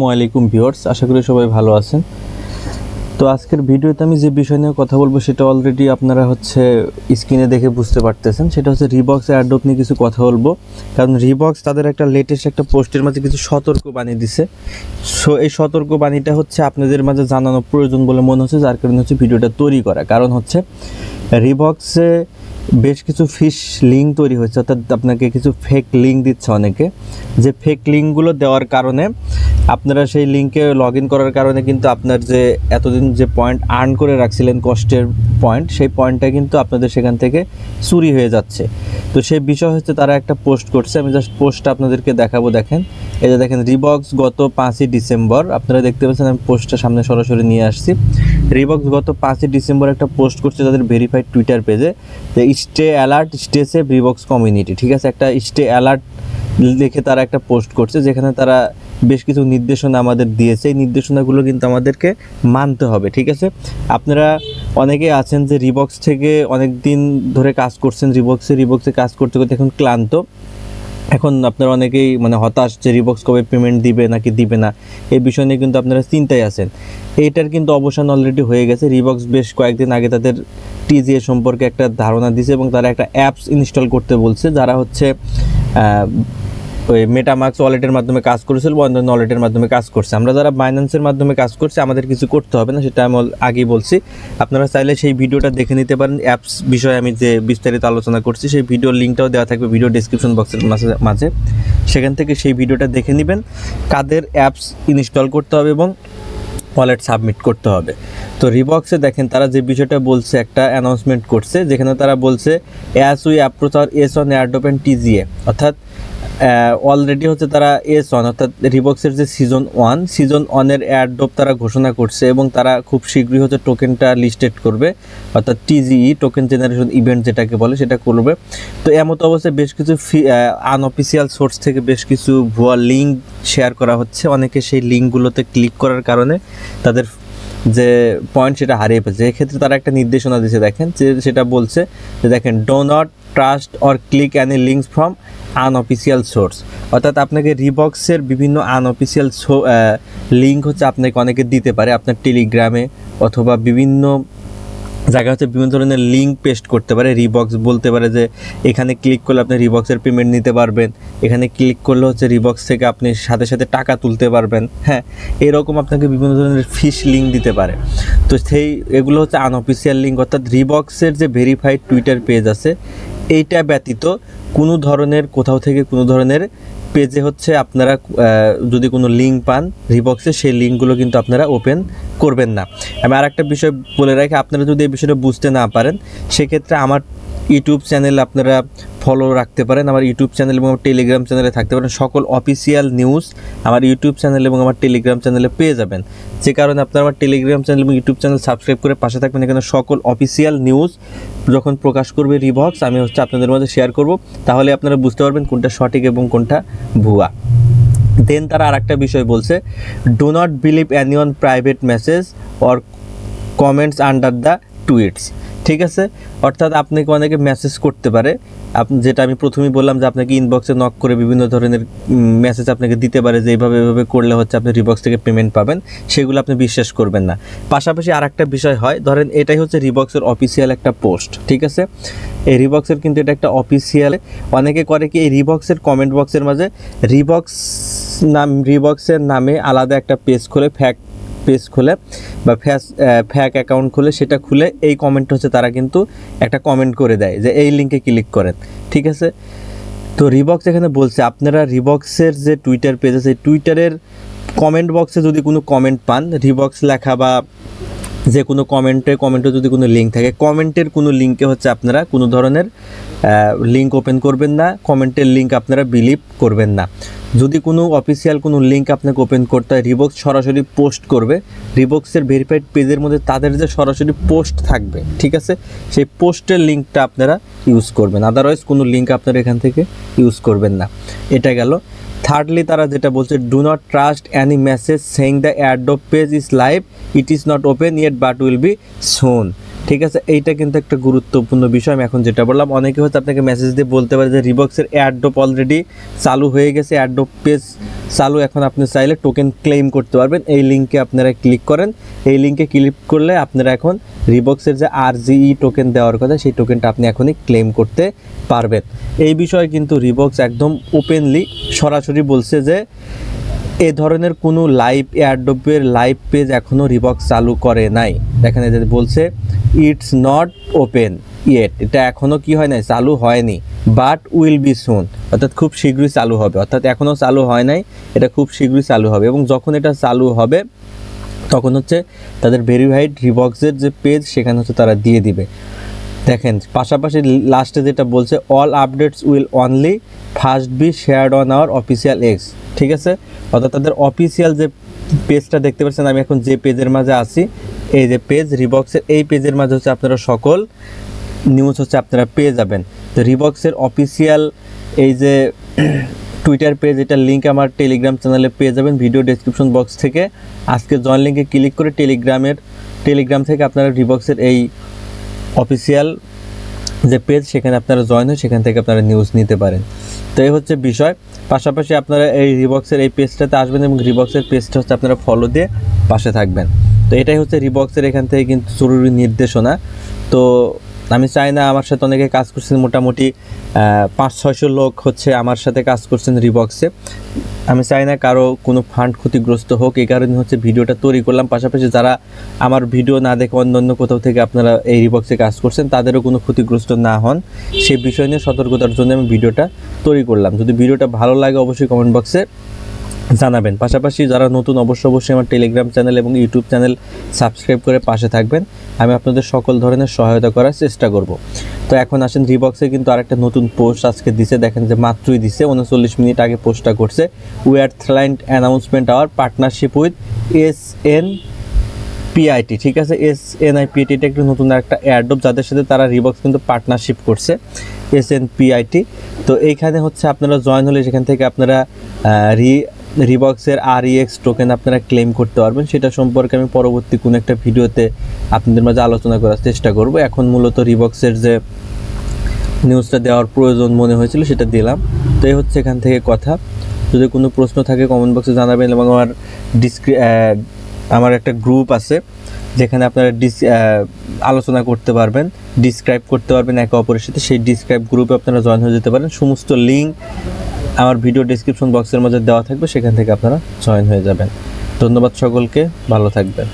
আসসালামাইকুম ভিউয়ার্স, আশা করি সবাই ভালো আছেন। তো আজকের ভিডিওতে আমি যে বিষয় নিয়ে কথা বলবো সেটা অলরেডি আপনারা স্ক্রিনে দেখে বুঝতে পারতেছেন। সেটা হচ্ছে রিবক্স এয়ারড্রপ নিয়ে কিছু কথা বলবো, কারণ রিবক্স তাদের একটা লেটেস্ট একটা পোস্টের মাঝে কিছু সতর্কবাণী দিছে। সো এই সতর্কবাণীটা আপনাদের মাঝে জানানো প্রয়োজন বলে মনে হচ্ছে, যার কারণে ভিডিওটা তৈরি করা। কারণ রিবক্সে বেশ কিছু ফিশ লিঙ্ক তৈরি হয়েছে, অর্থাৎ আপনাকে কিছু ফেক লিঙ্ক দিচ্ছে অনেকে। যে ফেক লিঙ্কগুলো দেওয়ার কারণে আপনারা সেই লিঙ্কে লগ ইন করার কারণে কিন্তু আপনার যে এতদিন যে পয়েন্ট আর্ন করে রাখছিলেন, কষ্টের পয়েন্ট, সেই পয়েন্টটা কিন্তু আপনাদের সেখান থেকে চুরি হয়ে যাচ্ছে। তো সেই বিষয় তারা একটা পোস্ট করছে। আমি জাস্ট পোস্টটা আপনাদেরকে দেখাবো। দেখেন, এই যে দেখেন, রিবক্স গত 5ই ডিসেম্বর, আপনারা দেখতে পাচ্ছেন, আমি পোস্টটা সামনে সরাসরি নিয়ে আসছি। রিবক্স গত 5ই ডিসেম্বর একটা পোস্ট করছে তাদের ভেরিফাইড টুইটার পেজে, যে stay alert, stay safe Rebox community. ঠিক আছে, একটা স্টে অ্যালার্ট লিখে তারা একটা পোস্ট করছে, যেখানে তারা বেশ কিছু নির্দেশনা আমাদের দিয়েছে। এই নির্দেশনাগুলো কিন্তু আমাদেরকে মানতে হবে। ঠিক আছে, আপনারা অনেকেই আছেন যে রিবক্স থেকে অনেক দিন ধরে কাজ করছেন, রিবক্সে কাজ করতে করতে এখন ক্লান্ত। এখন আপনারা অনেকেই হতাশ যে রিবক্স কবে পেমেন্ট দিবে নাকি দিবে না, এই বিষয় নিয়ে কিন্তু আপনারা চিন্তায় আছেন। এইটার কিন্তু অবসান অলরেডি হয়ে গেছে। রিবক্স বেশ কয়েকদিন আগে তাদের টিজিএ সম্পর্কে একটা ধারণা দিয়েছে এবং তারা একটা অ্যাপস ইনস্টল করতে বলছে, যারা ওই মেটামাক্স ওয়ালেটের মাধ্যমে কাজ করেছিল বা অন্যান্য ওয়ালেটের মাধ্যমে কাজ করছে। আমরা যারা বাইন্যান্সের মাধ্যমে কাজ করছি, আমাদের কিছু করতে হবে না, সেটা আমি আগেই বলছি। আপনারা চাইলে সেই ভিডিওটা দেখে নিতে পারেন। অ্যাপস বিষয়ে আমি যে বিস্তারিত আলোচনা করছি, সেই ভিডিওর লিঙ্কটাও দেওয়া থাকবে ভিডিও ডেসক্রিপশন বক্সের মাঝে। সেখান থেকে সেই ভিডিওটা দেখে নেবেন, কাদের অ্যাপস ইনস্টল করতে হবে এবং ওয়ালেট সাবমিট করতে হবে। তো রিবক্সে দেখেন, তারা যে বিষয়টা বলছে, একটা অ্যানাউন্সমেন্ট করছে, যেখানে তারা বলছে অ্যাজ উই অ্যাপ্রোচ আর S on airdrop and TGA, অর্থাৎ অলরেডি তারা S1 অর্থাৎ রিবক্সের যে সিজন 1 এয়ারড্রপ তারা ঘোষণা করছে এবং তারা খুব শীঘ্রই টোকেনটা লিস্টেড করবে, অর্থাৎ টিজিই টোকেন জেনারেশন ইভেন্ট যেটাকে বলে সেটা করবে। তো এমতো অবস্থায় বেশ কিছু আনঅফিসিয়াল সোর্স থেকে বেশ কিছু ভুয়া লিঙ্ক শেয়ার করা হচ্ছে। অনেকে সেই লিঙ্কগুলোতে ক্লিক করার কারণে তাদের যে পয়েন্ট সেটা হারিয়ে ফেলছে। এক্ষেত্রে তারা একটা নির্দেশনা দিয়েছে, দেখেন, যে সেটা বলছে যে দেখেন, do not trust or click any links from unofficial source. অর্থাৎ আপনাকে রিবক্সের বিভিন্ন আনঅফিসিয়াল লিঙ্ক আপনাকে অনেকে দিতে পারে আপনার টেলিগ্রামে, অথবা বিভিন্ন জায়গায় বিভিন্ন ধরনের লিঙ্ক পেস্ট করতে পারে। রিবক্স বলতে পারে যে এখানে ক্লিক করলে আপনি রিবক্সের পেমেন্ট নিতে পারবেন, এখানে ক্লিক করলে রিবক্স থেকে আপনি সাথে সাথে টাকা তুলতে পারবেন। হ্যাঁ, এরকম আপনাকে বিভিন্ন ধরনের ফিশ লিঙ্ক দিতে পারে। তো এগুলো আনঅফিসিয়াল লিঙ্ক। অর্থাৎ রিবক্সের যে ভেরিফাইড টুইটার পেজ আছে, এইটা ব্যতীত কোনো ধরনের কোথাও থেকে কোনো ধরনের পেজে আপনারা যদি কোনো লিঙ্ক পান রিবক্সে, সেই লিঙ্কগুলো কিন্তু আপনারা ওপেন করবেন না। আমি আর একটা বিষয় বলে রাখি, আপনারা যদি এই বিষয়টা বুঝতে না পারেন, সেক্ষেত্রে আমার ইউটিউব চ্যানেল আপনারা ফলো রাখতে পারেন। আমার ইউটিউব চ্যানেল এবং আমার টেলিগ্রাম চ্যানেলে থাকতে পারেন। সকল অফিসিয়াল নিউজ আমার ইউটিউব চ্যানেল এবং আমার টেলিগ্রাম চ্যানেলে পেয়ে যাবেন, যে কারণে আপনারা আমার টেলিগ্রাম চ্যানেল এবং ইউটিউব চ্যানেল সাবস্ক্রাইব করে পাশে থাকবেন। এখানে সকল অফিসিয়াল নিউজ যখন প্রকাশ করবে রিবক্স, আমি আপনাদের মধ্যে শেয়ার করব, তাহলে আপনারা বুঝতে পারবেন কোনটা সঠিক এবং কোনটা ভুয়া। দেন তারা আর একটা বিষয় বলছে, do not believe anyone private message or comments under the tweets. ঠিক আছে, অর্থাৎ আপনাকে অনেকে মেসেজ করতে পারে, যেটা আমি প্রথমেই বললাম যে আপনাকে ইনবক্সে নক করে বিভিন্ন ধরনের মেসেজ আপনাকে দিতে পারে যে এইভাবে করলে আপনি রিবক্স থেকে পেমেন্ট পাবেন, সেগুলো আপনি বিশ্বাস করবেন না। পাশাপাশি আর একটা বিষয় হয়, ধরেন এটাই রিবক্সের অফিসিয়াল একটা পোস্ট। ঠিক আছে, এই রিবক্সের কিন্তু এটা একটা অফিসিয়াল। অনেকে করে কি, এই রিবক্সের কমেন্ট বক্সের মাঝে রিবক্সের নামে আলাদা একটা পেজ খোলে বা ফ্যাক অ্যাকাউন্ট খুলে, সেটা খুলে এই কমেন্ট তারা কিন্তু একটা কমেন্ট করে দেয় যে এই লিঙ্কে ক্লিক করেন। ঠিক আছে, তো রিবক্স এখানে বলছে আপনারা রিবক্সের যে টুইটার পেজ আছে, টুইটারের কমেন্ট বক্সে যদি কোনো কমেন্ট পান, রিবক্স লেখা বা যে কোনো কমেন্টে যদি কোনো লিঙ্ক থাকে, কমেন্টের কোনো লিঙ্কে আপনারা কোনো ধরনের লিঙ্ক ওপেন করবেন না, কমেন্টের লিঙ্ক আপনারা বিলিভ করবেন না। যদি কোনো অফিসিয়াল কোনো লিঙ্ক আপনাকে ওপেন করতে হয়, রিবক্স সরাসরি পোস্ট করবে। রিবক্সের ভেরিফাইড পেজের মধ্যে তাদের যে সরাসরি পোস্ট থাকবে, ঠিক আছে, সেই পোস্টের লিঙ্কটা আপনারা ইউজ করবেন, আদারওয়াইজ কোনো লিঙ্ক আপনারা এখান থেকে ইউজ করবেন না। এটা গেল। থার্ডলি তারা যেটা বলছে, do not trust any message saying the airdrop page is live, it is not open yet but will be soon. ঠিক আছে, এইটা কিন্তু একটা গুরুত্বপূর্ণ বিষয়। আমি এখন যেটা বললাম, অনেকে হয়তো আপনাকে মেসেজ দিয়ে বলতে পারে যে রিবক্সের এয়ারড্রপ অলরেডি চালু হয়ে গেছে, এয়ারড্রপ পেজ চালু, এখন আপনি চাইলে টোকেন ক্লেম করতে পারবেন। এই লিঙ্কে আপনারা ক্লিক করেন, এই লিঙ্কে ক্লিক করলে আপনারা এখন রিবক্সের যে RGE টোকেন দেওয়ার কথা সেই টোকেনটা আপনি এখনই ক্লেম করতে পারবেন। এই বিষয়ে কিন্তু রিবক্স একদম ওপেনলি সরাসরি বলছে যে এ ধরনের কোনো লাইভ এয়ারড্রপের লাইভ পেজ এখনও রিবক্স চালু করে নাই। দেখেন এদের বলছে ইটস নট ওপেন ইয়েট, এটা এখনও কি হয় নাই, চালু হয়নি, বাট উইল বি সুন, অর্থাৎ খুব শীঘ্রই চালু হবে। অর্থাৎ এখনও চালু হয় নাই, এটা খুব শীঘ্রই চালু হবে। এবং যখন এটা চালু হবে তখন হচ্ছে তাদের ভেরিফাইড রিবক্সের যে পেজ সেখানে হচ্ছে তারা দিয়ে দিবে। দেখেন পাশাপাশি লাস্টে যেটা বলছে all updates will only first B shared on our official x. ঠিক আছে, অর্থাৎ তাদের অফিসিয়াল যে পেজটা দেখতে পাচ্ছেন, আমি এখন যে পেজের মাঝে আছি, এই যে পেজ রিবক্সের, এই পেজের মাঝে হচ্ছে আপনারা সকল নিউজ হচ্ছে আপনারা পেয়ে যাবেন। তো রিবক্সের অফিসিয়াল এই যে টুইটার পেজ, এটার লিঙ্ক আমার টেলিগ্রাম চ্যানেলে পেয়ে যাবেন ভিডিও ডেসক্রিপশন বক্স থেকে। আজকে জয়েন লিঙ্কে ক্লিক করে টেলিগ্রাম থেকে আপনারা রিবক্সের এই অফিসিয়াল যে পেজ সেখানে আপনারা জয়েন হয়ে সেখান থেকে আপনারা নিউজ নিতে পারেন। তো এই হচ্ছে বিষয়। পাশাপাশি আপনারা এই রিবক্সের এই পেজটাতে আসবেন এবং রিবক্সের পেজটা হচ্ছে আপনারা ফলো দিয়ে পাশে থাকবেন। তো এটাই হচ্ছে রিবক্সের এখান থেকে কিন্তু জরুরি নির্দেশনা। তো আমি চাই না, আমার সাথে অনেকে কাজ করছেন, মোটামুটি 500-600 লোক হচ্ছে আমার সাথে কাজ করছেন রিবক্সে। আমি চাই না কারো কোনো ফান্ড ক্ষতিগ্রস্ত হোক, এই কারণে হচ্ছে ভিডিওটা তৈরি করলাম। পাশাপাশি যারা আমার ভিডিও না দেখে অন্য কোথাও থেকে আপনারা এই রিবক্সে কাজ করছেন তাদেরও কোনো ক্ষতিগ্রস্ত না হন, সেই বিষয় নিয়ে সতর্কতার জন্য আমি ভিডিওটা তৈরি করলাম। যদি ভিডিওটা ভালো লাগে অবশ্যই কমেন্ট বক্সে জানাবেন। পাশাপাশি যারা নতুন অবশ্যই আমার টেলিগ্রাম চ্যানেল এবং ইউটিউব চ্যানেল সাবস্ক্রাইব করে পাশে থাকবেন, আমি আপনাদের সকল ধরনের সহায়তা করার চেষ্টা করব। তো এখন আসেন, রিবক্সে কিন্তু আরেকটা নতুন পোস্ট আজকে দিছে, দেখেন যে মাত্রই দিছে, 39 মিনিট আগে পোস্টটা করছে। We are thrilled announcement our partnership with SNPIT। ঠিক আছে, SNPIT এটা একটু নতুন একটা এয়ারড্রপ যাদের সাথে তারা রিবক্স কিন্তু পার্টনারশিপ করছে, SNPIT। তো এইখানে হচ্ছে আপনারা জয়েন হলে সেখান থেকে আপনারা রিবক্সের REX টোকেন আপনারা ক্লেম করতে পারবেন। সেটা সম্পর্কে আমি পরবর্তী কোনো একটা ভিডিওতে আপনাদের মাঝে আলোচনা করার চেষ্টা করব। এখন মূলত রিবক্সের যে নিউজটা দেওয়ার প্রয়োজন মনে হয়েছিল সেটা দিলাম। তো এই হচ্ছে এখান থেকে কথা। যদি কোনো প্রশ্ন থাকে কমেন্ট বক্সে জানাবেন, এবং আমার একটা গ্রুপ আছে যেখানে আপনারা আলোচনা করতে পারবেন, ডিসক্রাইব করতে পারবেন একে অপরের সাথে। সেই ডিসক্রাইব গ্রুপে আপনারা জয়েন হয়ে যেতে পারেন। সমস্ত লিঙ্ক আমার ভিডিও ডেসক্রিপশন বক্সের মধ্যে দেওয়া থাকবে, সেখান থেকে আপনারা জয়েন হয়ে যাবেন। ধন্যবাদ সকলকে, ভালো থাকবেন।